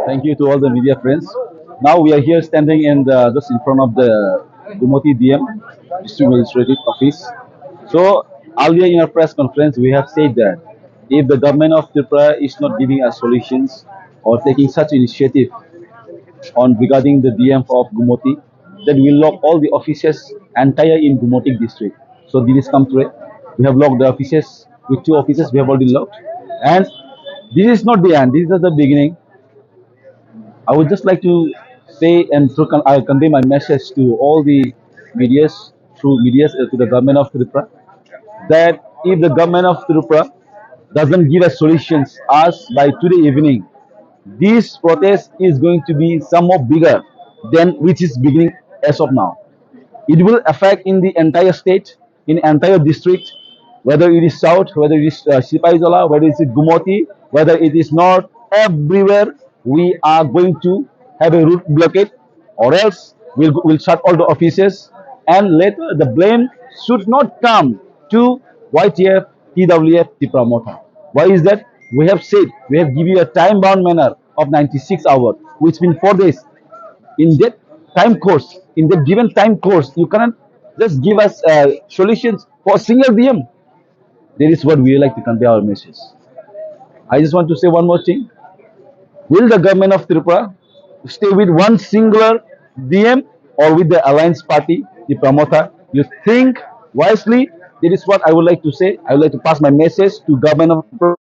Thank you to all the media friends. Now we are here standing just in front of the Gumoti DM, District Administrative Office. So earlier in our press conference, we have said that if the government of Tripura is not giving us solutions or taking such initiative on regarding the DM of Gumoti, then we lock all the offices entire in Gumoti district. So this is come through. We have locked the offices with two offices. We have already locked, and this is not the end. This is just the beginning. I would just like to say and I'll convey my message to all the medias through medias to the government of Tripura that if the government of Tripura doesn't give us solutions us by today evening, this protest is going to be somewhat bigger than which is beginning as of now. It will affect in the entire state, in entire district, whether it is south, whether it is Sipaizola, whether it is Gumoti, whether it is north, everywhere we are going to have a route blockade, or else we'll shut all the offices, and later the blame should not come to YTF, TWF, Tipramota. Why is that? We have said, we have given you a time-bound manner of 96 hours, which means 4 days in that in that given time course, you cannot just give us solutions for a single DM. That is what we like to convey our message. I just want to say one more thing. Will the government of Tripura stay with one singular DM or with the alliance party, the promoter? You think wisely. That is what I would like to say. I would like to pass my message to government of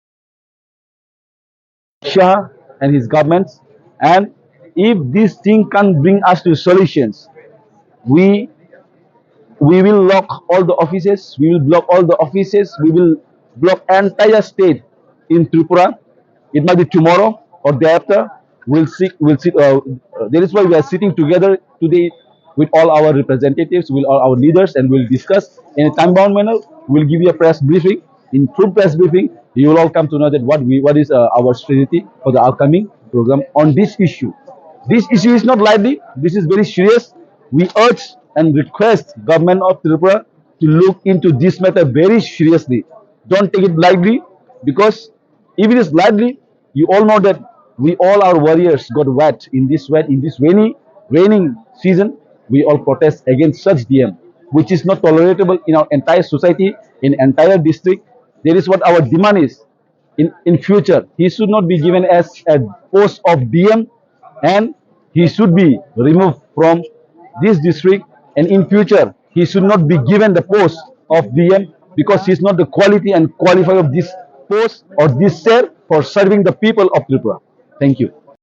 Shah and his governments. And if this thing can bring us to solutions, we we will lock all the offices. We will block all the offices. We will block entire state in Tripura. It might be tomorrow or day after. We'll see. We'll see. That is why we are sitting together today with all our representatives, with all our leaders, and we'll discuss in a time-bound manner. We'll give you a press briefing. In through press briefing, you will all come to know that what is our strategy for the upcoming program on this issue. This issue is not lightly. This is very serious. We urge and request government of Tripura to look into this matter very seriously. Don't take it lightly, because if it is lightly, you all know that we all our warriors got wet in this raining season. We all protest against such DM, which is not tolerable in our entire society, in entire district. That is what our demand is. In future, he should not be given as a post of DM, and he should be removed from this district, and in future he should not be given the post of DM, because he is not the quality and qualified of this post or this chair for serving the people of Tripura. Thank you.